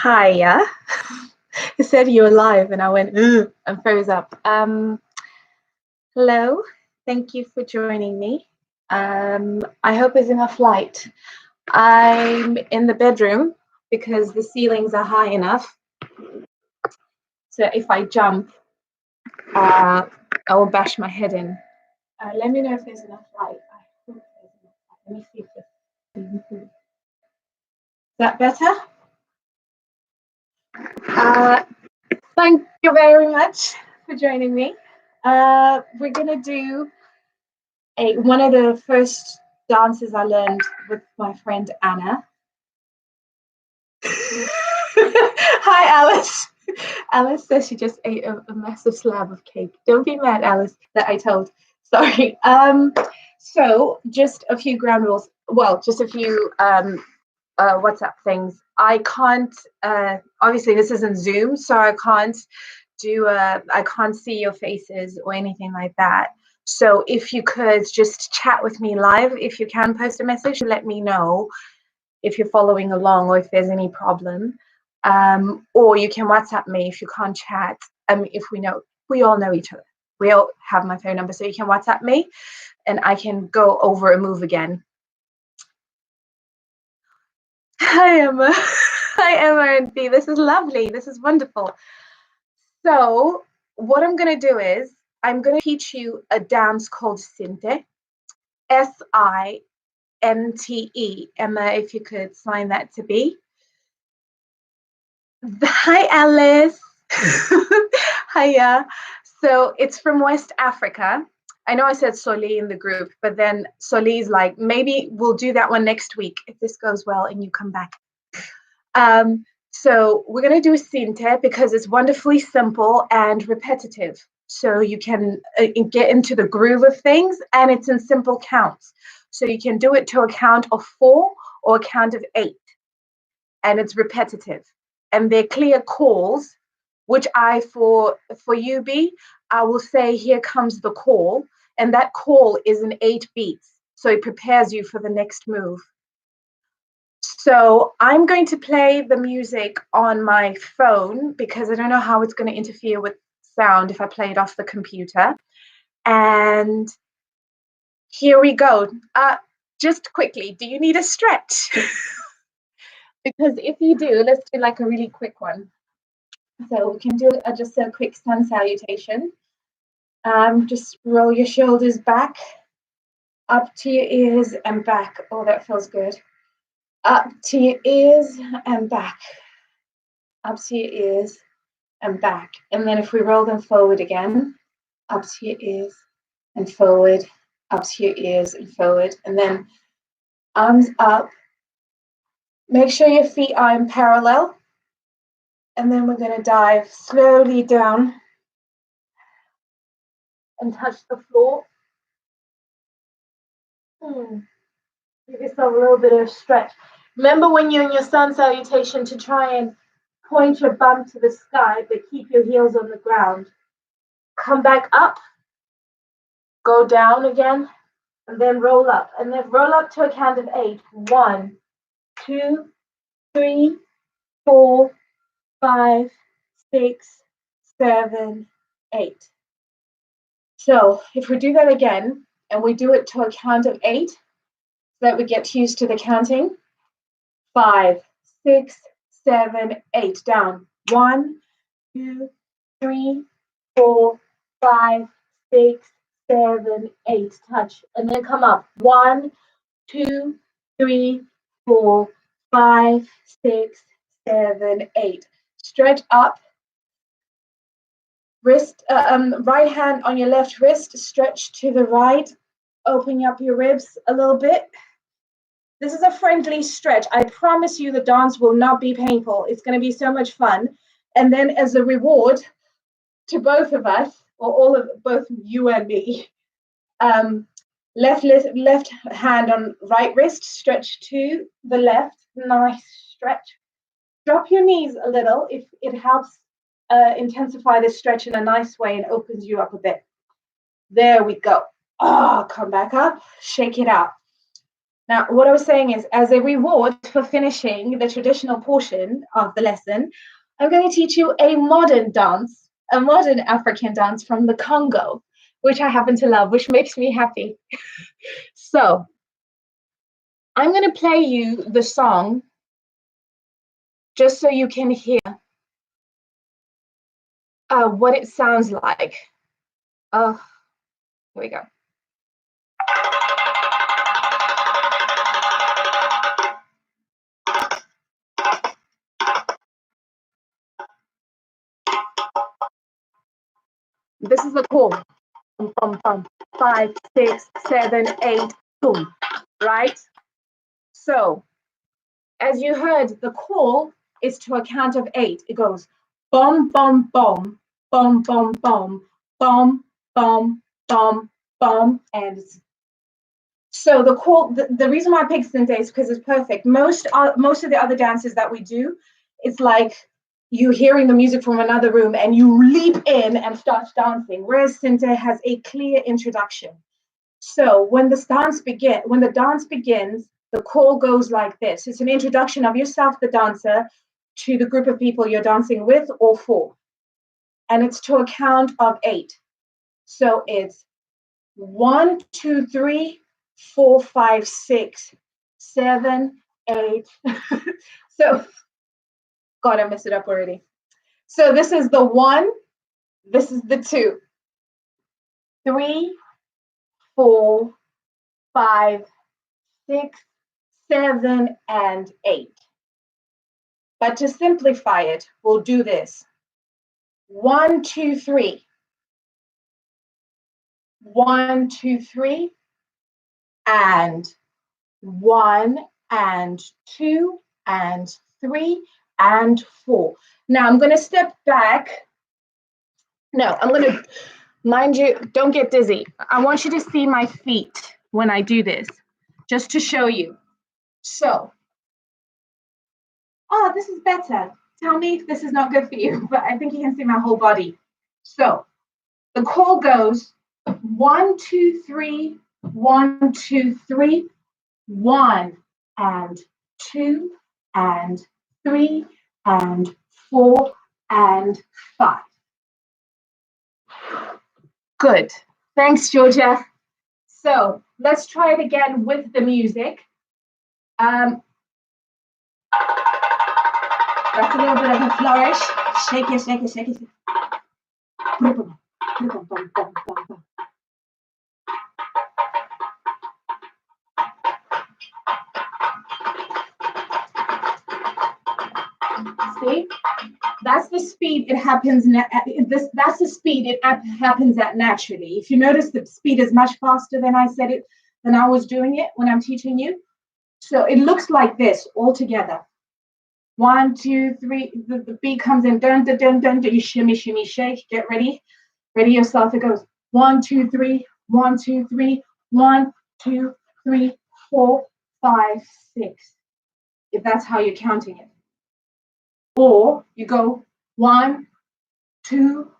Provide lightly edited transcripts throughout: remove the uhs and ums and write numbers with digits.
Hiya. It said you were live, and I went "Ugh," and froze up. Hello. Thank you for joining me. I hope there's enough light. I'm in the bedroom because the ceilings are high enough. So if I jump, I will bash my head in. Let me know if there's enough light. I hope there's enough light. Let me see if is that better? Thank you very much for joining me. We're gonna do one of the first dances I learned with my friend Anna. Hi, Alice. Alice says she just ate a massive slab of cake. Don't be mad, Alice, that I told. Sorry. So just a few ground rules. Well, just a few WhatsApp things. I can't. Obviously, this isn't Zoom, so I can't I can't see your faces or anything like that. So if you could just chat with me live, if you can post a message, let me know if you're following along or if there's any problem. Or you can WhatsApp me if you can't chat. If we all know each other. We all have my phone number, so you can WhatsApp me and I can go over a move again. Hi, Emma. Hi, Emma and B. This is lovely. This is wonderful. So what I'm going to do is I'm going to teach you a dance called Sinte. Sinte. Emma, if you could sign that to B. Hi, Alice. Hiya. So it's from West Africa. I know I said Soli in the group, but then Soli's like, maybe we'll do that one next week if this goes well and you come back. So we're going to do Sinte because it's wonderfully simple and repetitive. So you can get into the groove of things, and it's in simple counts. So you can do it to a count of 4 or a count of 8. And it's repetitive. And they're clear calls, which for you, B, I will say, here comes the call. And that call is in 8 beats. So it prepares you for the next move. So I'm going to play the music on my phone because I don't know how it's going to interfere with sound if I play it off the computer. And here we go. Just quickly, do you need a stretch? Because if you do, let's do like a really quick one. So we can do just a quick sun salutation. Just roll your shoulders back, up to your ears and back. Oh, that feels good. Up to your ears and back. Up to your ears and back. And then if we roll them forward again, up to your ears and forward, up to your ears and forward. And then arms up. Make sure your feet are in parallel. And then we're going to dive slowly down and touch the floor. Give yourself a little bit of stretch. Remember when you're in your sun salutation to try and point your bum to the sky, but keep your heels on the ground. Come back up, go down again, and then roll up. And then roll up to a count of 8. 1, 2, 3, 4, 5, 6, 7, 8. So if we do that again, and we do it to a count of 8, so that we get used to the counting. 5, 6, 7, 8. Down. 1, 2, 3, 4, 5, 6, 7, 8. Touch. And then come up. 1, 2, 3, 4, 5, 6, 7, 8. Stretch up. Wrist, right hand on your left wrist. Stretch to the right. Open up your ribs a little bit. This is a friendly stretch. I promise you the dance will not be painful. It's going to be so much fun. And then as a reward to both of us, or both you and me, left hand on right wrist, stretch to the left. Nice stretch. Drop your knees a little if it helps intensify this stretch in a nice way and opens you up a bit. There we go. Come back up, shake it out. Now, what I was saying is, as a reward for finishing the traditional portion of the lesson, I'm going to teach you a modern dance, a modern African dance from the Congo, which I happen to love, which makes me happy. So I'm going to play you the song just so you can hear what it sounds like. Here we go. This is the call. Bum, bum, bum. 5, 6, 7, 8, boom. Right? So, as you heard, the call is to a count of 8. It goes bum, bum, bum, bum, bum, bum, bum, bum, bum, bum, and so the call. The reason why I picked Sinte is because it's perfect. Most of the other dances that we do, it's like you hearing the music from another room and you leap in and start dancing. Whereas Sinte has a clear introduction. So when the dance begins, the call goes like this. It's an introduction of yourself, the dancer, to the group of people you're dancing with or for. And it's to a count of 8. So it's 1, 2, 3, 4, 5, 6, 7, 8. So, God, I messed it up already. So this is the 1, this is the 2, 3, 4, 5, 6, 7, and 8. But to simplify it, we'll do this. 1, 2, 3. 1, 2, 3. And 1 and 2 and 3 and 4. Now I'm going to step back. No, I'm going to, mind you, don't get dizzy. I want you to see my feet when I do this, just to show you. So, this is better. Tell me if this is not good for you, but I think you can see my whole body. So, the call goes 1, 2, 3, 1, 2, 3, 1 and 2 and 3 and 4 and 5. Good. Thanks, Georgia. So let's try it again with the music. That's a little bit of a flourish. Shake it, shake it, shake it. See? That's the speed it happens. That's the speed it happens at naturally. If you notice, the speed is much faster than I said it, than I was doing it when I'm teaching you. So it looks like this all together. 1, 2, 3. The beat comes in. Dun dun dun dun. You shimmy, shimmy, shake. Get ready. Ready yourself. It goes 1, 2, 3. 1, 2, 3. 1, 2, 3, 4, 5, 6. If that's how you're counting it. Or you go 1, 2,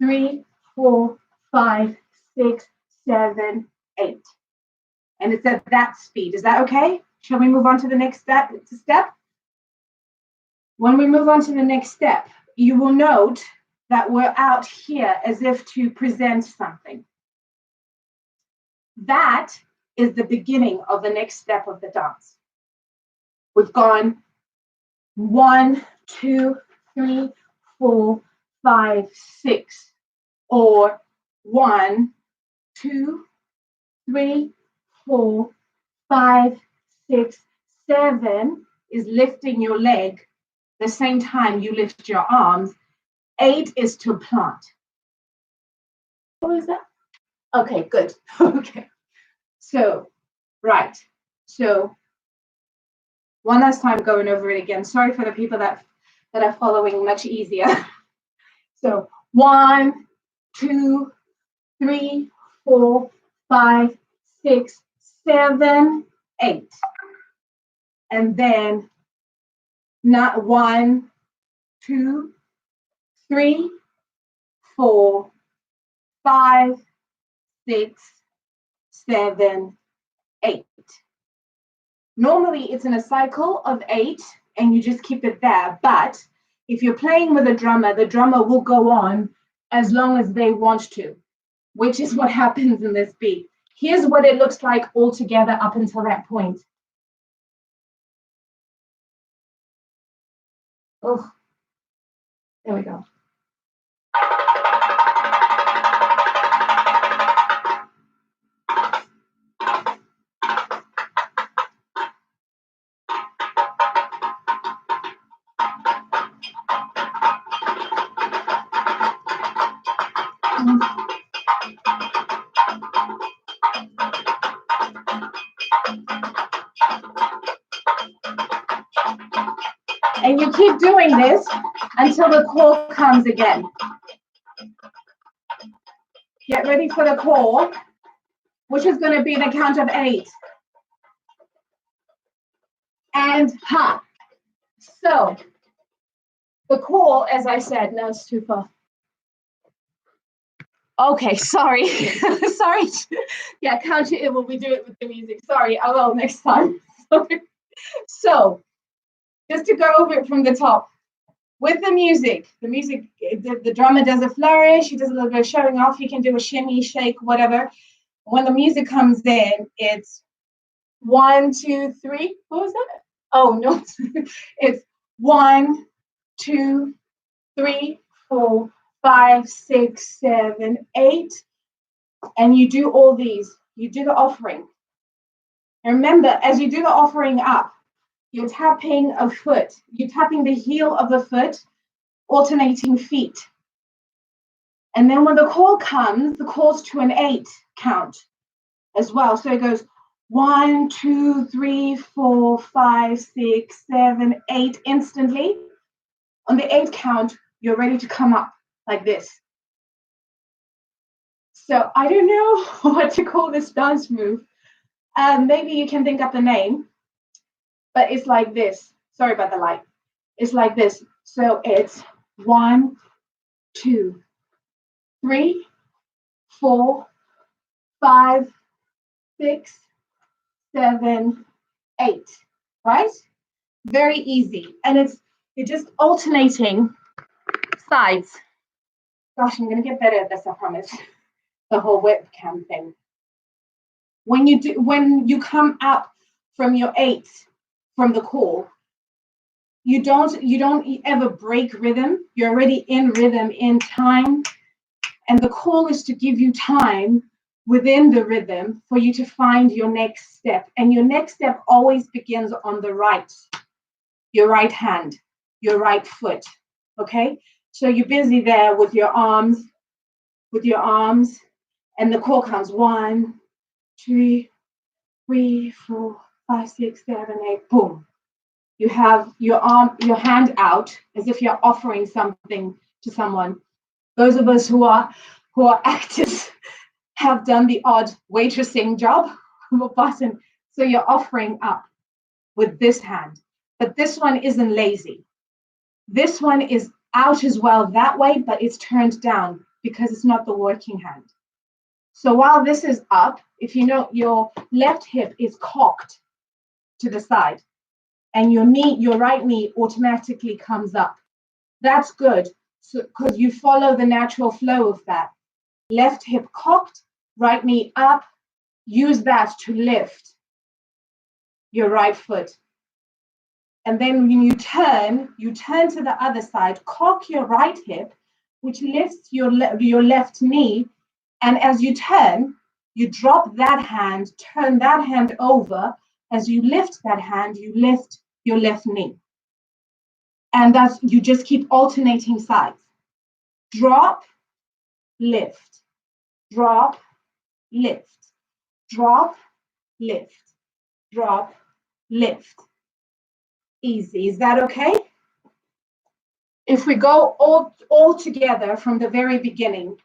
3, 4, 5, 6, 7, 8. And it's at that speed. Is that okay? Shall we move on to the next step? When we move on to the next step, you will note that we're out here as if to present something. That is the beginning of the next step of the dance. We've gone 1, 2, 3, 4, 5, 6, or 1, 2, 3, 4, 5, 6, 7 is lifting your leg the same time you lift your arms. 8 is to plant. What is that? Okay, good. Okay. So, right. So, one last time going over it again. Sorry for the people that are following much easier. So, 1, 2, 3, 4, 5, 6, 7, 8. And then not 1, 2, 3, 4, 5, 6, 7, 8. Normally it's in a cycle of 8 and you just keep it there. But if you're playing with a drummer, the drummer will go on as long as they want to, which is what happens in this beat. Here's what it looks like all together up until that point. Oh, there we go. And you keep doing this until the call comes again. Get ready for the call, which is going to be the count of 8. And ha. So the call, as I said, no, it's too far. Okay, sorry. Sorry. Yeah, count it in when we do it with the music. Sorry, I will next time. So just to go over it from the top. With the music, the drummer does a flourish, he does a little bit of showing off, he can do a shimmy, shake, whatever. When the music comes in, it's 1, 2, 3. What was that? Oh, no. It's 1, 2, 3, 4, 5, 6, 7, 8. And you do all these. You do the offering. And remember, as you do the offering up, you're tapping a foot. You're tapping the heel of the foot, alternating feet. And then when the call comes, the call's to an 8 count as well. So it goes 1, 2, 3, 4, 5, 6, 7, 8 instantly. On the 8 count, you're ready to come up like this. So I don't know what to call this dance move. Maybe you can think up the name, but it's like this. Sorry about the light. It's like this. So it's 1, 2, 3, 4, 5, 6, 7, 8, right? Very easy. And you're just alternating sides. Gosh, I'm gonna get better at this, I promise. The whole webcam thing. When you come up from your 8 from the call, you don't ever break rhythm. You're already in rhythm, in time. And the call is to give you time within the rhythm for you to find your next step. And your next step always begins on the right, your right hand, your right foot, okay? So you're busy there with your arms, and the call comes 1, 2, 3, 4, 5, 6, 7, 8, boom. You have your hand out as if you're offering something to someone. Those of us who are actors have done the odd waitressing job of a button. So you're offering up with this hand. But this one isn't lazy. This one is out as well that way, but it's turned down because it's not the working hand. So while this is up, if you know, your left hip is cocked to the side and your right knee automatically comes up. That's good, because you follow the natural flow of that. Left hip cocked, right knee up, use that to lift your right foot. And then when you turn to the other side, cock your right hip, which lifts your left knee. And as you turn, you drop that hand, turn that hand over. As you lift that hand, you lift your left knee. And you just keep alternating sides. Drop, lift, drop, lift, drop, lift, drop, lift. Easy. Is that okay? If we go all together from the very beginning,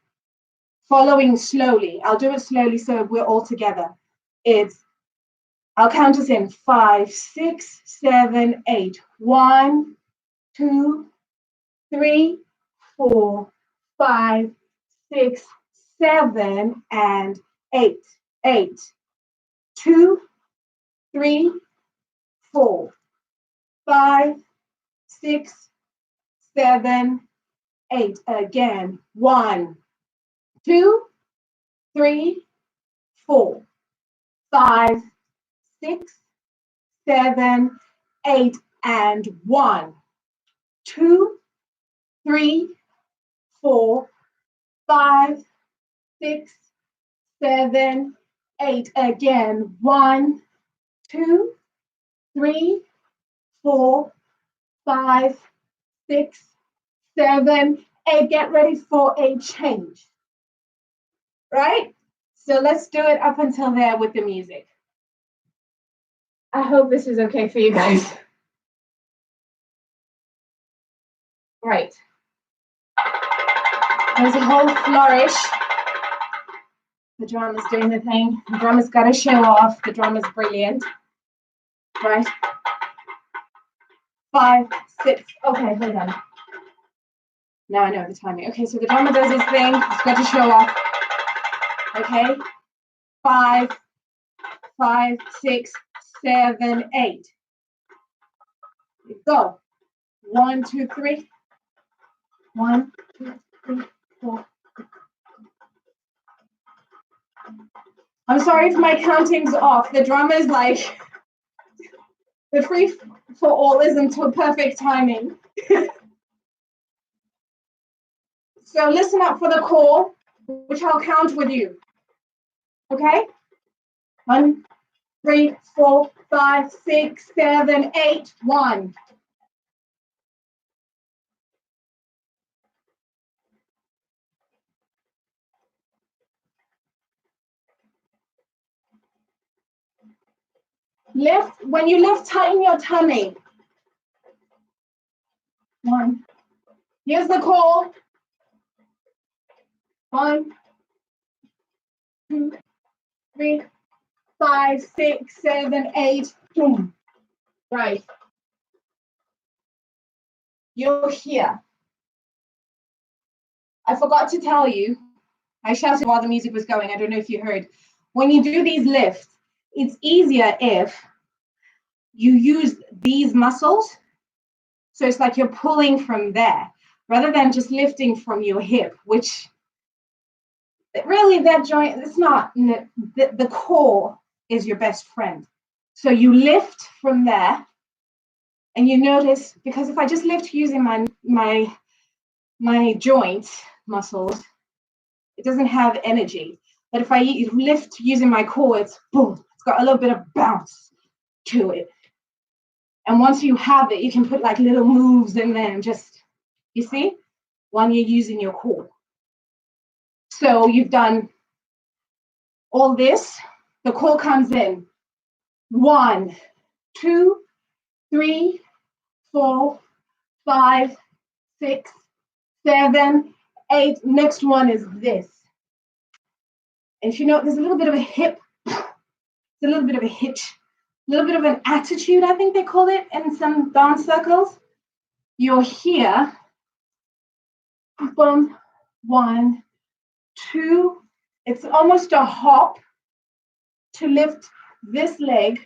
following slowly, I'll do it slowly so we're all together. I'll count us in 5, 6, 7, 8. 1, 2, 3, 4, 5, 6, 7, and 8. 8. 2, 3, 5, 6, 7, 8. Again. 1, 2, 3, 4, 5, 6, 7, 8, and 1, 2, 3, 4, 5, 6, 7, 8. Again. 1, 2, 3, 4, 5, 6, 7, 8. Get ready for a change. Right? So let's do it up until there with the music. I hope this is okay for you guys. Right. There's a whole flourish. The drum is doing the thing. The drum has got to show off. The drum is brilliant. Right. 5, 6. Okay, hold on. Now I know the timing. Okay, so the drummer does his thing. It's got to show off. Okay. 5, 5, 6, 7, 8. Go. 1, 2, 3. 1, 2, 3, 4. I'm sorry if my counting's off. The drummer is like, the free for all isn't to perfect timing. So listen up for the call, which I'll count with you. Okay? 1, 3, 4, 5, 6, 7, 8. 1. Lift. When you lift, tighten your tummy. 1. Here's the call. 1, 2, 3, 5, 6, 7, 8. Boom. Right. You're here. I forgot to tell you, I shouted while the music was going. I don't know if you heard. When you do these lifts, it's easier if you use these muscles. So it's like you're pulling from there rather than just lifting from your hip, which really that joint, it's not, the core is your best friend. So you lift from there and you notice, because if I just lift using my joint muscles, it doesn't have energy. But if I lift using my core, it's boom, it's got a little bit of bounce to it. And once you have it, you can put like little moves in there and just, you see, when you're using your core. So you've done all this, the core comes in. 1, 2, 3, 4, 5, 6, 7, 8. Next one is this. And if you know, there's a little bit of a hip, a little bit of a hitch, a little bit of an attitude, I think they call it in some dance circles. You're here. Boom. 1, 2. It's almost a hop to lift this leg,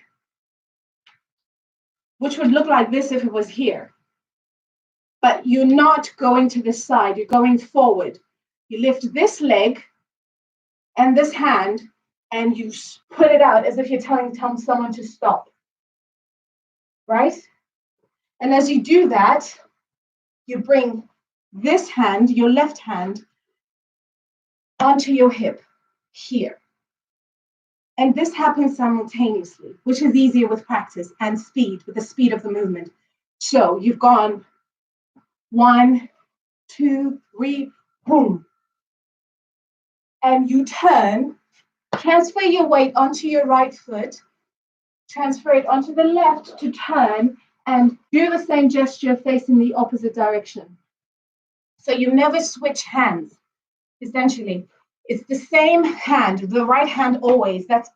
which would look like this if it was here. But you're not going to this side, you're going forward. You lift this leg and this hand, and you put it out as if you're telling someone to stop, right? And as you do that, you bring this hand, your left hand, onto your hip here. And this happens simultaneously, which is easier with practice and speed, with the speed of the movement. So you've gone 1, 2, 3, boom. And you turn, transfer your weight onto your right foot, transfer it onto the left to turn, and do the same gesture facing the opposite direction. So you never switch hands, essentially. It's the same hand, the right hand always. That's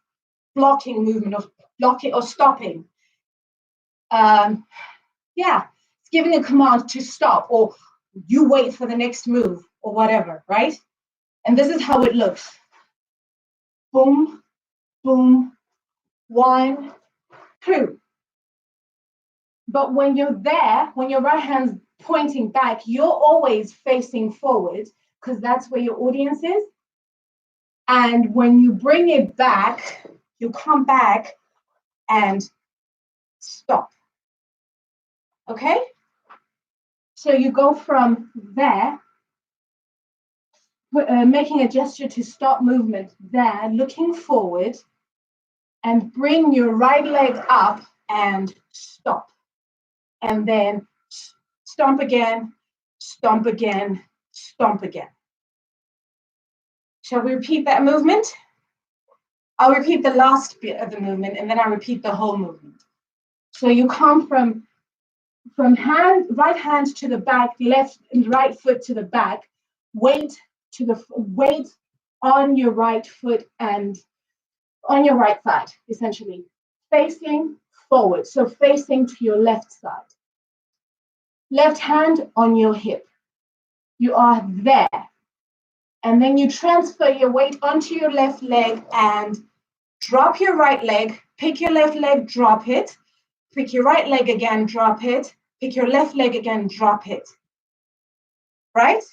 blocking movement, or blocking or stopping. It's giving a command to stop, or you wait for the next move, or whatever, right? And this is how it looks. Boom, boom, 1, 2. But when you're there, when your right hand's pointing back, you're always facing forward because that's where your audience is. And when you bring it back, you come back and stop. Okay? So you go from there, making a gesture to stop movement there, looking forward, and bring your right leg up and stop. And then stomp again, stomp again, stomp again. Shall we repeat that movement? I'll repeat the last bit of the movement and then I'll repeat the whole movement. So you come from right hand to the back, left and right foot to the back, weight on your right foot and on your right side, essentially, facing forward. So facing to your left side. Left hand on your hip. You are there. And then you transfer your weight onto your left leg and drop your right leg, pick your left leg, drop it, pick your right leg again, drop it, pick your left leg again, drop it. Right?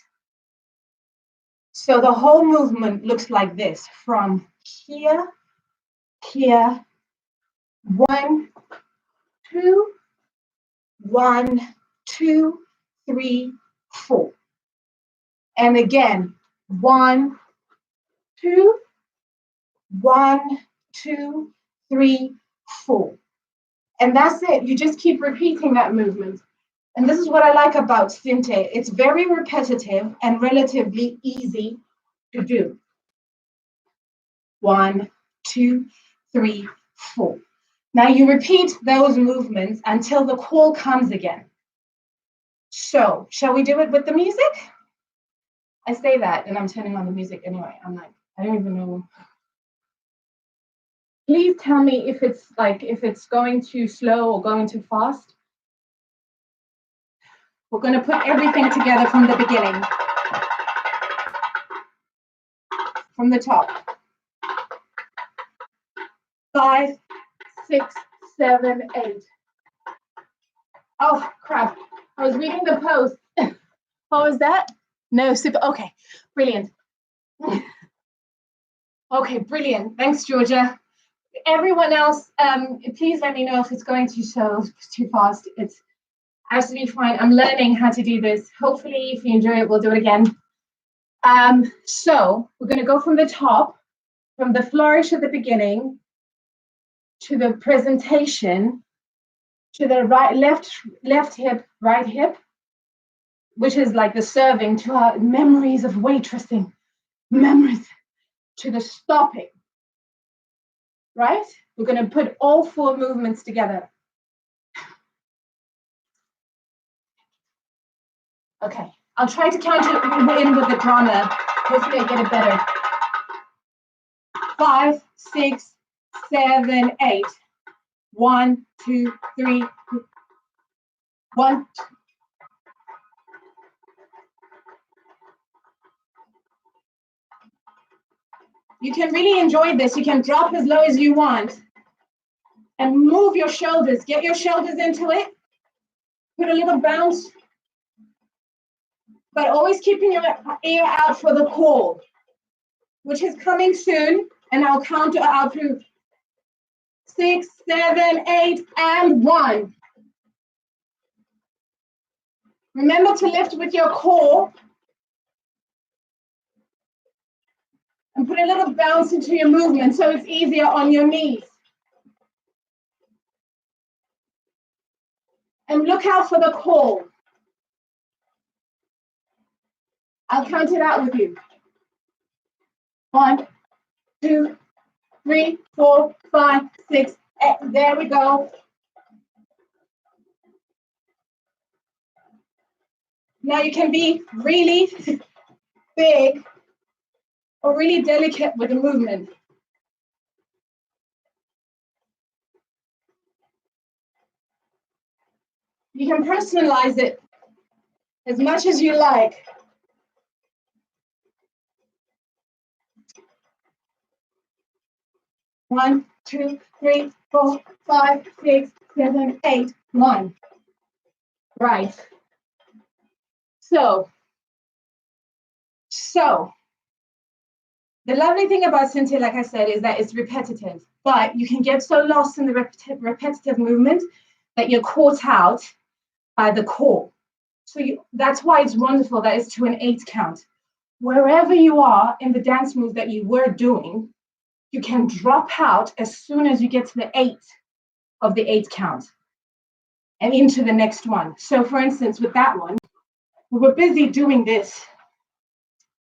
So the whole movement looks like this, from here, 1, 2, 1, 2, 3, 4. And again, 1, 2, 1, 2, 3, 4. And that's it. You just keep repeating that movement. And this is what I like about Sinte. It's very repetitive and relatively easy to do. 1, 2, 3, 4. Now you repeat those movements until the call comes again. So, shall we do it with the music? I say that and I'm turning on the music anyway. I'm like, I don't even know. Please tell me if it's going too slow or going too fast. We're going to put everything together from the beginning. From the top. 5, 6, 7, 8. Oh, crap. I was reading the post. What was that? No, super. Okay, brilliant. Okay, brilliant. Thanks, Georgia. Everyone else, please let me know if it's going too slow, too fast. It's absolutely fine. I'm learning how to do this. Hopefully, if you enjoy it, we'll do it again. So we're going to go from the top, from the flourish at the beginning, to the presentation, to the left hip, right hip, which is like the serving, to our memories of waitressing, memories, to the stopping, right? We're going to put all 4 movements together. Okay, I'll try to count it in with the drama. Hopefully I get it better. 5, 6, 7, 8. 1, 2, 3. 1. You can really enjoy this. You can drop as low as you want and move your shoulders. Get your shoulders into it. Put a little bounce, but always keeping your ear out for the call, which is coming soon. And I'll count it out to 6, 7, 8, and 1. Remember to lift with your core and put a little bounce into your movement so it's easier on your knees. And look out for the call. I'll count it out with you. 1, 2, 3, 4, 5, 6, 8. There we go. Now you can be really big or really delicate with the movement. You can personalize it as much as you like. One, 2, 3, 4, 5, 6, 7, 8, 1. Right. So the lovely thing about Sinte, like I said, is that it's repetitive, but you can get so lost in the repetitive movement that you're caught out by the core. So that's why it's wonderful that it's to an 8 count. Wherever you are in the dance move that you were doing, you can drop out as soon as you get to the 8 of the 8 count and into the next one. So for instance, with that one, we were busy doing this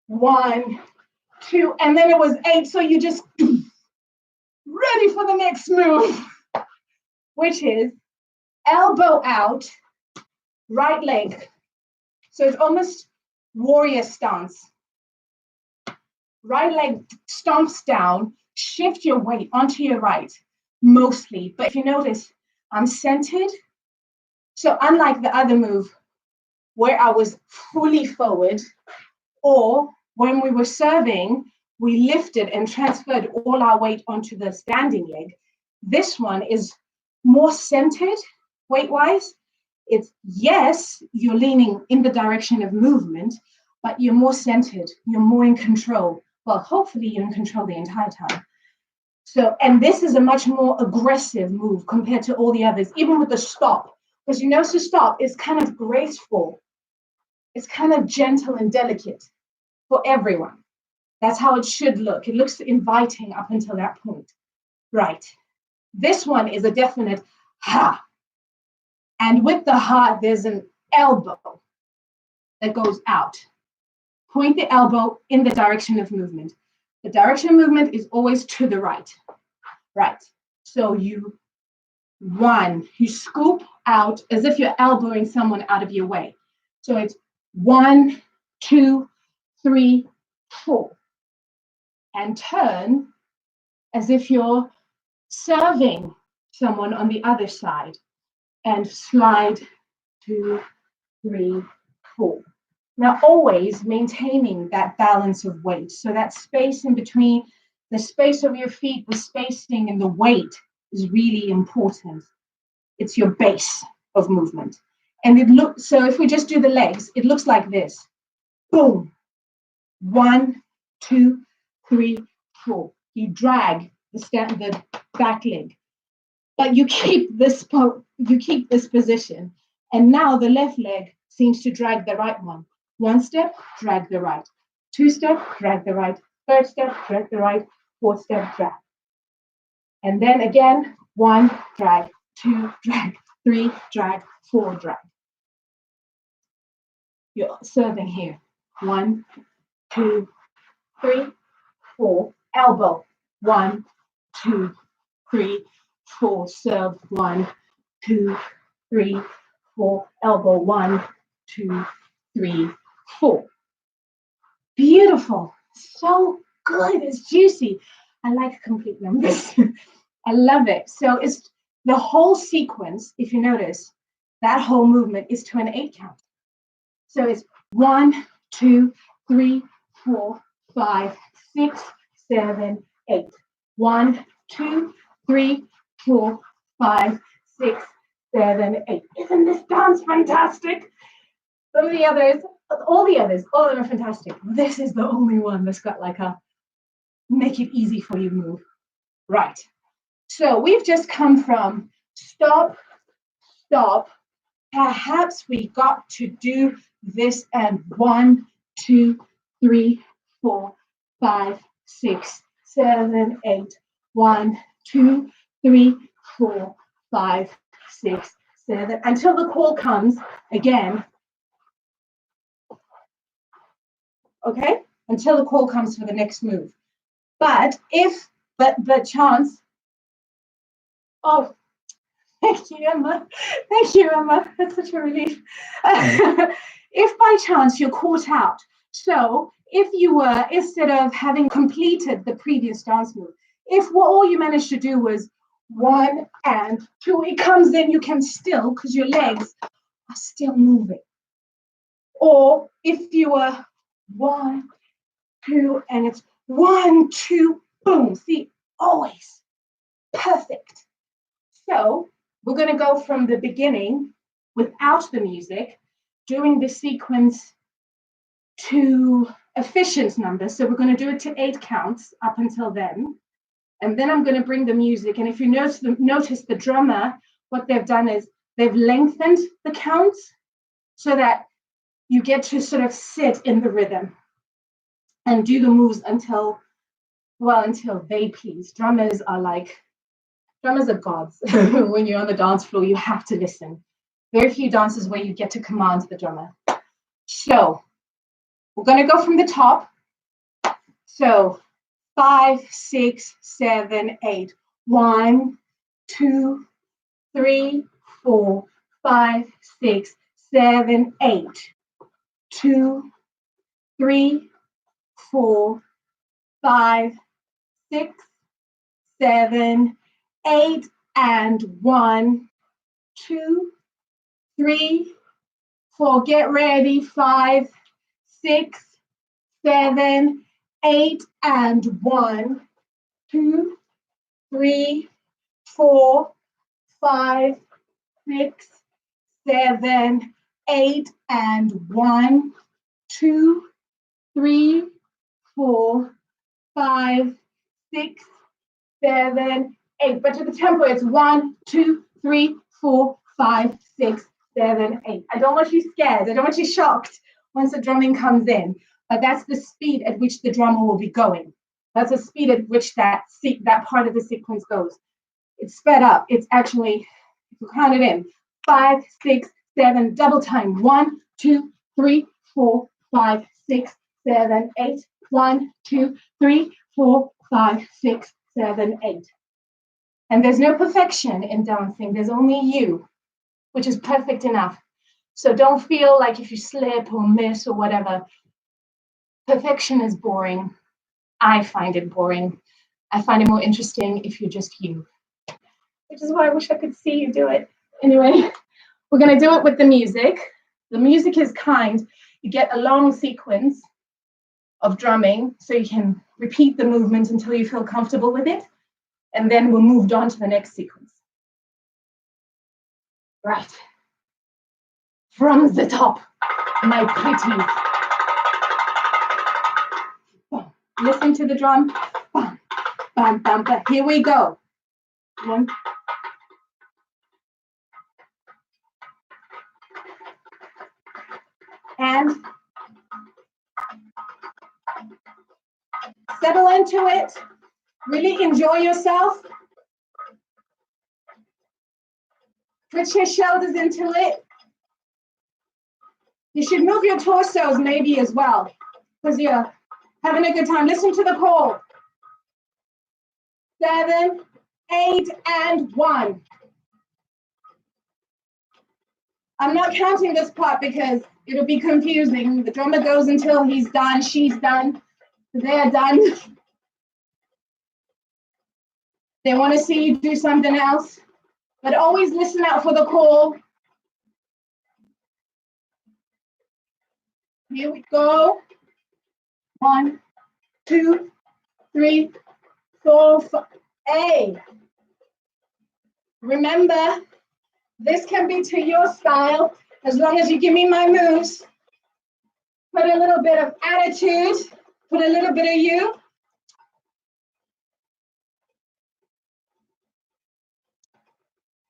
1, 2, and then it was 8. So you just ready for the next move, which is elbow out, right leg. So it's almost warrior stance. Right leg stomps down, shift your weight onto your right, mostly. But if you notice, I'm centered. So unlike the other move where I was fully forward, or when we were serving, we lifted and transferred all our weight onto the standing leg. This one is more centered weight-wise. It's, yes, you're leaning in the direction of movement, but you're more centered, you're more in control. Well, hopefully you're in control the entire time. So, and this is a much more aggressive move compared to all the others, even with the stop. Because you notice the stop is kind of graceful. It's kind of gentle and delicate for everyone. That's how it should look. It looks inviting up until that point. Right. This one is a definite ha. And with the ha, there's an elbow that goes out. Point the elbow in the direction of movement. The direction of movement is always to the right. Right. So you scoop out as if you're elbowing someone out of your way. So it's 1, 2, 3, 4. And turn as if you're serving someone on the other side. And slide 2, 3, 4. Now, always maintaining that balance of weight. So that space in between, the space of your feet, the spacing and the weight is really important. It's your base of movement. And so if we just do the legs, it looks like this. Boom. 1, 2, 3, 4. You drag the back leg, but you keep this position. And now the left leg seems to drag the right one. 1 step, drag the right. 2 step, drag the right. 3rd step, drag the right. 4th step, drag. And then again, 1, drag, 2, drag, 3, drag, 4, drag. You're serving here. 1, 2, 3, 4. Elbow. 1, 2, 3, 4. Serve. 1, 2, 3, 4. Elbow. 1, 2, 3, 4. Beautiful. So good. It's juicy. I like complete numbers. I love it. So it's the whole sequence, if you notice, that whole movement is to an 8 count. So it's 1, 2, 3, 4, 5, 6, 7, 8. 1, 2, 3, 4, 5, 6, 7, 8. Isn't this dance fantastic? Some of the others, all of them are fantastic. This is the only one that's got like a make it easy for you move. Right. So we've just come from stop, stop. Perhaps we got to do this and 1, 2, 3, 4, 5, 6, 7, 8. 1, 2, 3, 4, 5, 6, 7, until the call comes again. Okay, until the call comes for the next move. But if the chance, oh, thank you, Emma. Thank you, Emma. That's such a relief. If by chance you're caught out, so if you were, instead of having completed the previous dance move, if what all you managed to do was 1 and 2, it comes in, you can still, because your legs are still moving. Or if you were 1, 2, and it's 1, 2, boom. See, always perfect. So we're going to go from the beginning without the music, doing the sequence to efficient numbers. So we're going to do it to 8 counts up until then. And then I'm going to bring the music. And if you notice the drummer, what they've done is they've lengthened the counts so that you get to sort of sit in the rhythm and do the moves until they please. Drummers are gods. When you're on the dance floor, you have to listen. Very few dances where you get to command the drummer. So we're going to go from the top. So 5, 6, 7, 8. 1, 2, 3, 4, 5, 6, 7, 8. 2, 3, 4, 5, 6, 7, 8, and 1, 2, 3, 4. Get ready. 5, 6, 7, 8, and 1, 2, 3, 4, 5, 6, 7, 8, and 1, 2, 3, 4, 5, 6, 7, 8. But to the tempo, it's 1, 2, 3, 4, 5, 6, 7, 8. I don't want you scared. I don't want you shocked once the drumming comes in. But that's the speed at which the drummer will be going. That's the speed at which that part of the sequence goes. It's sped up. It's actually, if you count it in, 5, 6, 7, double time. 1, 2, 3, 4, 5, 6, 7, 8. 1, 2, 3, 4, 5, 6, 7, 8. And there's no perfection in dancing. There's only you, which is perfect enough. So don't feel like if you slip or miss or whatever, perfection is boring. I find it boring. I find it more interesting if you're just you, which is why I wish I could see you do it. Anyway, we're going to do it with the music. The music is kind. You get a long sequence of drumming, so you can repeat the movement until you feel comfortable with it, and then we'll move on to the next sequence. Right. From the top, my pretties. Listen to the drum. Bam, bam, bam, bam. Here we go. 1. And settle into it. Really enjoy yourself. Put your shoulders into it. You should move your torsos maybe as well, because you're having a good time. Listen to the call. 7, 8, and 1. I'm not counting this part because it'll be confusing. The drummer goes until he's done, she's done, they're done. They want to see you do something else, but always listen out for the call. Here we go. 1, 2, 3, 4, 5. Hey, remember, this can be to your style as long as you give me my moves. Put a little bit of attitude, put a little bit of you.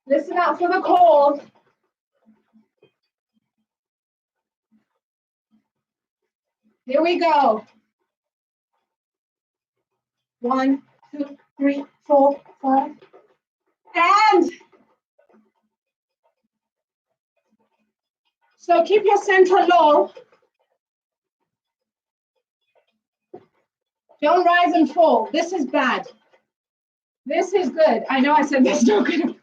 Listen out for the call. Here we go. 1, 2, 3, 4, 5. And so keep your center low. Don't rise and fall. This is bad. This is good. I know I said this is not good.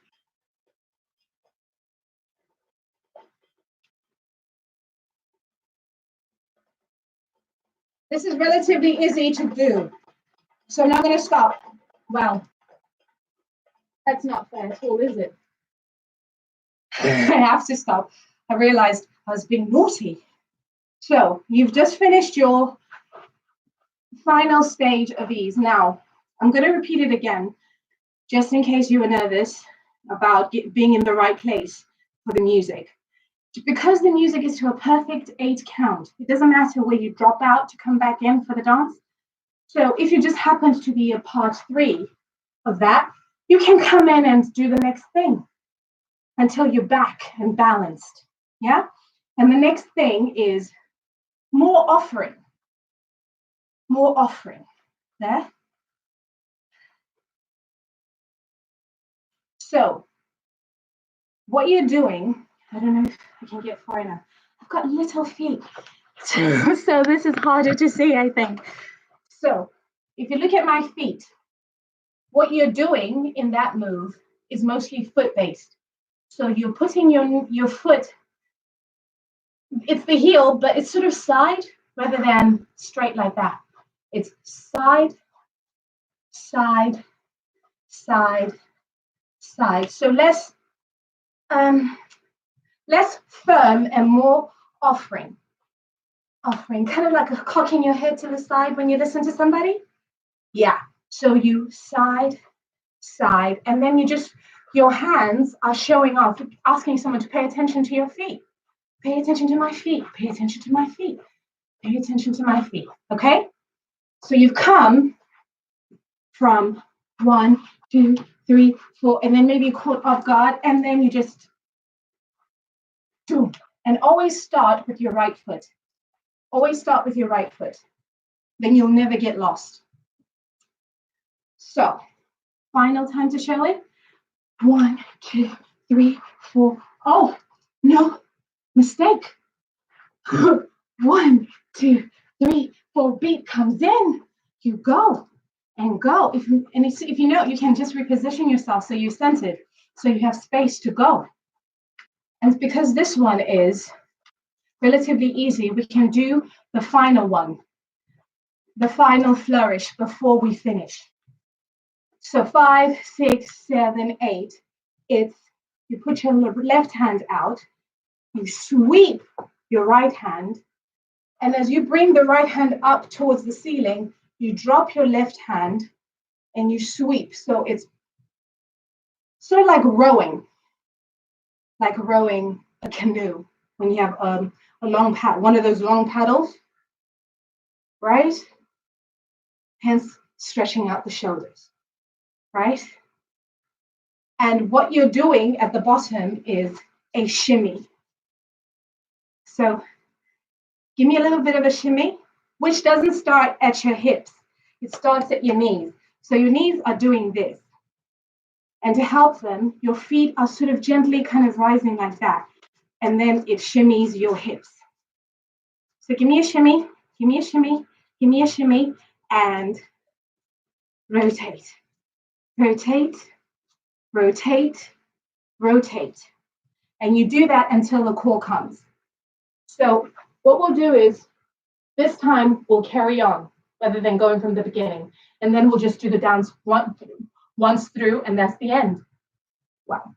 This is relatively easy to do. So I'm not going to stop. Wow. That's not fair at all, is it? I have to stop. I realized I was being naughty. So you've just finished your final stage of these. Now, I'm going to repeat it again, just in case you were nervous about being in the right place for the music. because the music is to a perfect 8 count, it doesn't matter where you drop out to come back in for the dance. So if you just happened to be a part 3 of that, you can come in and do the next thing until you're back and balanced. Yeah? And the next thing is more offering. More offering. There. So what you're doing, I don't know if I can get far enough. I've got little feet. So this is harder to see, I think. So if you look at my feet, what you're doing in that move is mostly foot-based. So you're putting your foot, it's the heel, but it's sort of side rather than straight like that. It's side, side, side, side. So less firm and more offering. Offering, kind of like a cocking your head to the side when you listen to somebody. Yeah. So you side, side, and then your hands are showing off, asking someone to pay attention to your feet. Pay attention to my feet. Pay attention to my feet. Pay attention to my feet. Okay? So you've come from 1, 2, 3, 4, and then maybe you caught off guard, and then you just do. And always start with your right foot. Always start with your right foot. Then you'll never get lost. So, final time to show it. 1, 2, 3, 4. Oh, no, mistake. 1, 2, 3, 4. Beat comes in. You go and go. If you know, you can just reposition yourself so you're centered, so you have space to go. And because this one is relatively easy, we can do the final one, the final flourish before we finish. So 5, 6, 7, 8. It's you put your left hand out, you sweep your right hand, and as you bring the right hand up towards the ceiling, you drop your left hand and you sweep. So it's sort of like rowing a canoe when you have a long paddle, one of those long paddles, right? Hence stretching out the shoulders, right? And what you're doing at the bottom is a shimmy. So give me a little bit of a shimmy, which doesn't start at your hips. It starts at your knees. So your knees are doing this. And to help them, your feet are sort of gently kind of rising like that. And then it shimmies your hips. So give me a shimmy, give me a shimmy, give me a shimmy, and rotate, rotate, rotate, rotate. And you do that until the call comes. So what we'll do is, this time we'll carry on rather than going from the beginning. And then we'll just do the dance once through, and that's the end. Wow.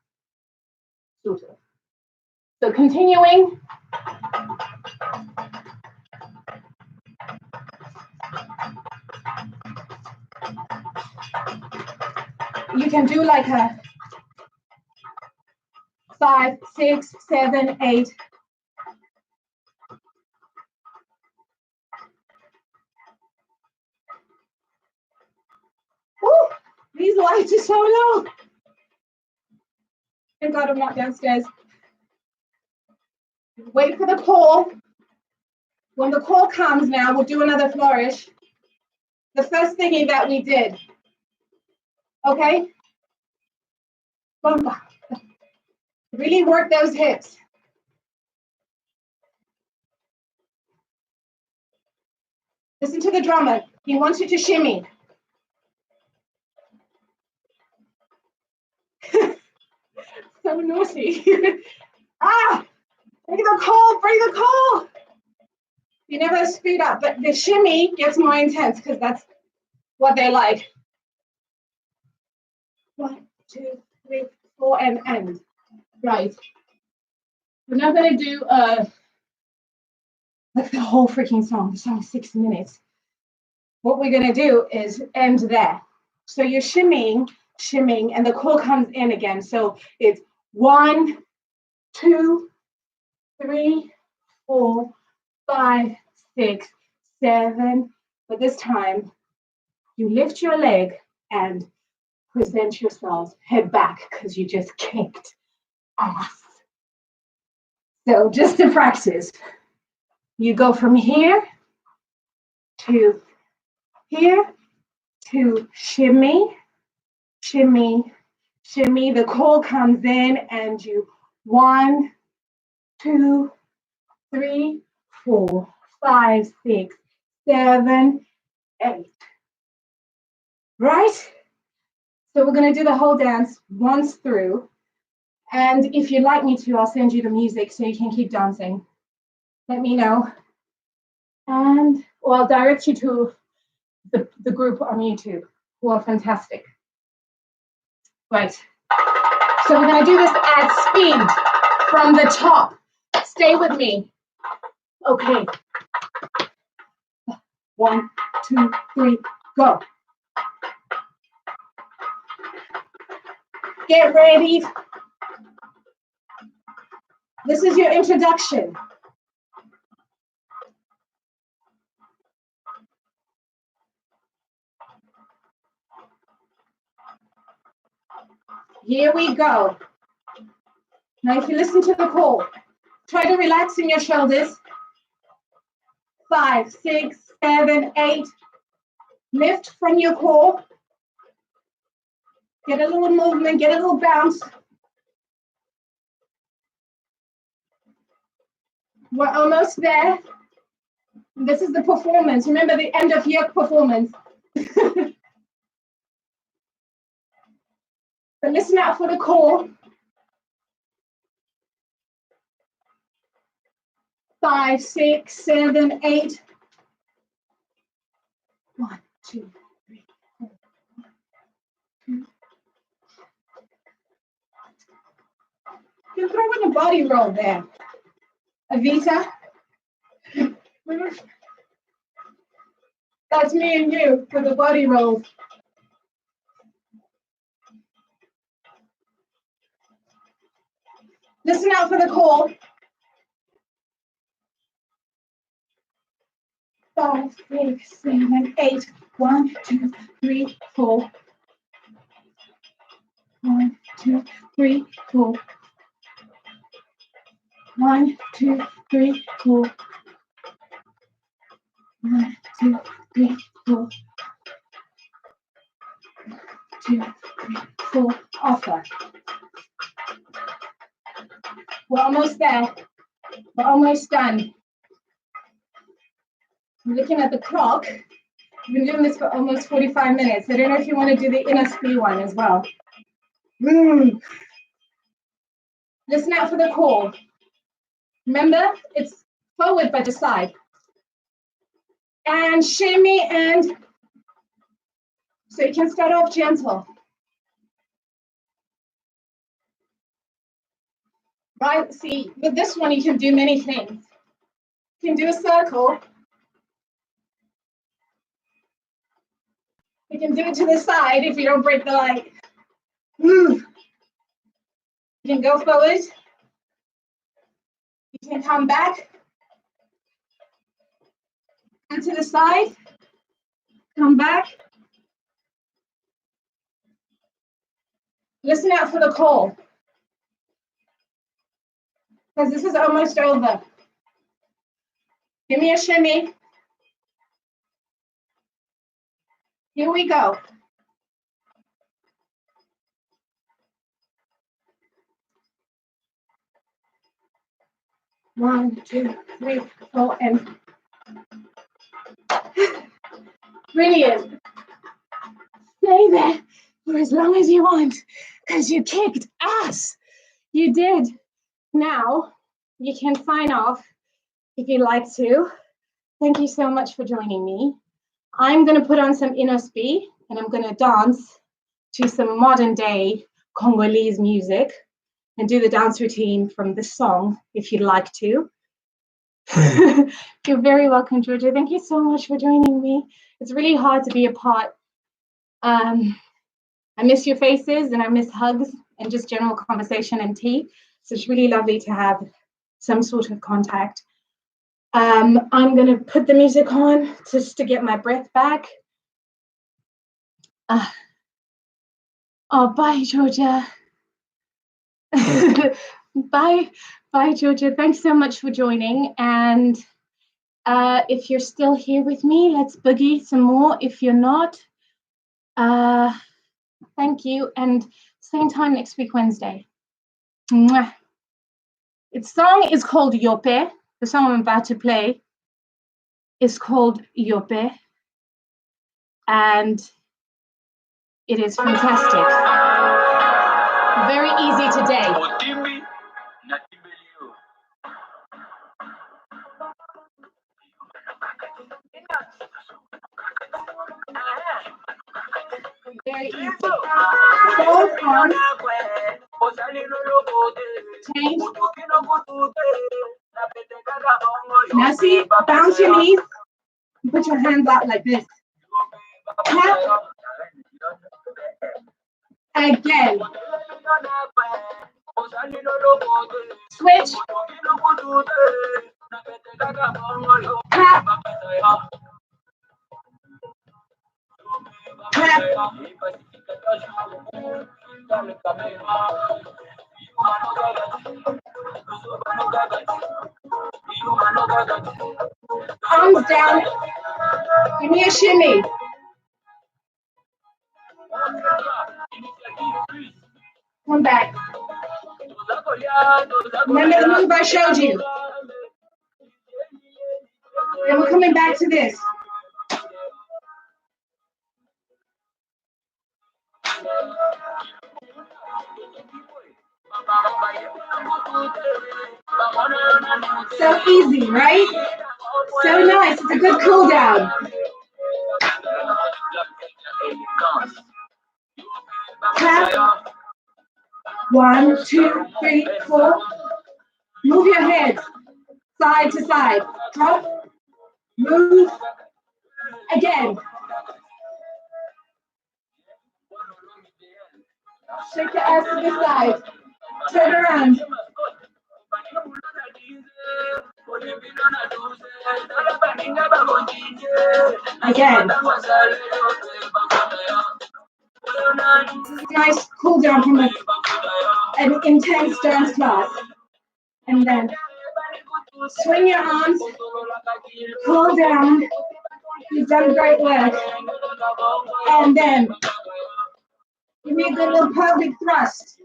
So continuing. You can do like a 5, 6, 7, 8. Woo! These lights are so low. Thank God I'm not downstairs. Wait for the call. When the call comes now, we'll do another flourish. The first thingy that we did. Okay? Really work those hips. Listen to the drummer. He wants you to shimmy. So naughty. Ah! Bring the call, bring the call. You never speed up, but the shimmy gets more intense because that's what they like. 1, 2, 3, 4, and end. Right. We're now going to do like the whole freaking song. The song's 6 minutes. What we're going to do is end there. So you're shimmying, shimmying, and the call comes in again. So it's 1, 2, 3, 4, 5, 6, 7. But this time, you lift your leg and present yourselves head back because you just kicked ass. So just to practice, you go from here to here to shimmy, shimmy, shimmy. The core comes in and you 1, 2, 3, 4, 5, 6, 7, 8. Right? So we're going to do the whole dance once through. And if you'd like me to, I'll send you the music so you can keep dancing. Let me know. And or I'll direct you to the group on YouTube, who are fantastic. Right. So we're going to do this at speed from the top. Stay with me. Okay. 1, 2, 3, go. Get ready. This is your introduction. Here we go. Now, if you listen to the call, try to relax in your shoulders. 5, 6, 7, 8. Lift from your core. Get a little movement, get a little bounce. We're almost there. This is the performance. Remember the end of year performance. But listen out for the core. 5, 6, 7, 8. 1, 2, 3, 4. 2. You throw in a body roll there. Avita. That's me and you for the body roll. Listen out for the call. 5, 6, 7, 8. 1, 2, 3, 4. 1, 2, 3, 4. 1, 2, 3, 4. 1, 2, 3, 4. 2, 3, 4. Offer. We're almost there. We're almost done. I'm looking at the clock. We've been doing this for almost 45 minutes. I don't know if you want to do the Innos'B one as well. Listen out for the call. Remember, it's forward by the side. And shimmy and so you can start off gentle. Right, see, with this one you can do many things. You can do a circle. You can do it to the side if you don't break the light. You can go forward. You can come back. And to the side. Come back. Listen out for the call. Because this is almost over. Give me a shimmy. Here we go. One, 2, 3, 4, and brilliant. Stay there for as long as you want, because you kicked ass. You did. Now you can sign off if you'd like to. Thank you so much for joining me. I'm going to put on some Innos'B and I'm going to dance to some modern day Congolese music and do the dance routine from this song if you'd like to. You're very welcome, Georgia. Thank you so much for joining me. It's really hard to be apart. I miss your faces and I miss hugs and just general conversation and tea. So it's really lovely to have some sort of contact. I'm going to put the music on just to get my breath back. Oh, bye, Georgia. Bye, Georgia. Thanks so much for joining. And if you're still here with me, let's boogie some more. If you're not, thank you. And same time next week, Wednesday. Mwah. Its song is called Yope. The song I'm about to play is called Yope. And it is fantastic. Very easy today. Very easy. Hold on. Change. Now see, bounce your knees. Put your hands out like this. Tap. Again. Switch. Tap. Tap. Arms down. Give me a shimmy. Come back. Remember the move I showed you. And we're coming back to this. So easy, right? So nice. It's a good cool down. Tap. 1, 2, 3, 4. Move your head side to side. Drop. Move. Again. Shake your ass to the side. Turn around. Again. This is a nice cool down from an intense dance class. And then swing your arms, cool down. You've done great work. And then give me a good little pelvic thrust.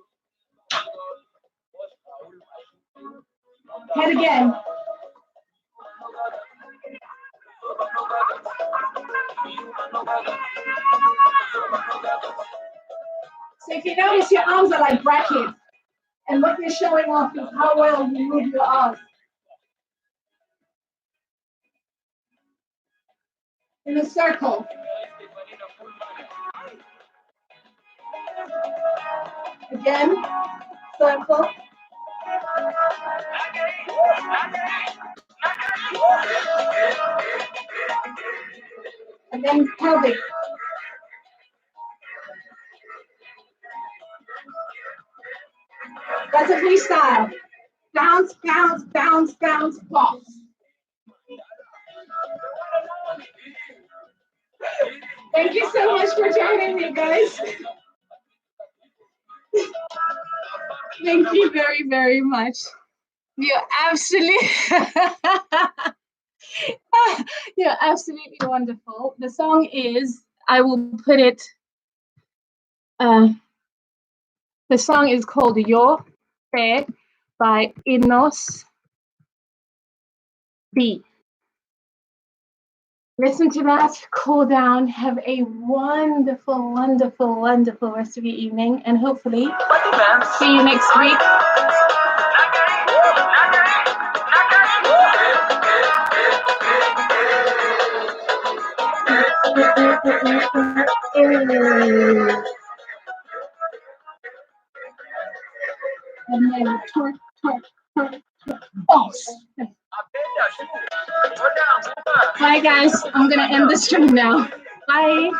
Head again. So if you notice, your arms are like brackets, and what you're showing off is how well you move your arms. In a circle. Again, circle. And then pelvic. That's a freestyle. Bounce, bounce, bounce, bounce, bounce. Thank you so much for joining me, guys. Thank you very, very much. You're absolutely you're absolutely wonderful. The song is, I will put it, the song is called Yo Fe by Innos'B. Listen to that, cool down, have a wonderful, wonderful, wonderful rest of your evening, and hopefully see you next week. And then twerk, twerk, twerk, twerk, boss. Bye, guys. I'm going to end the stream now. Bye.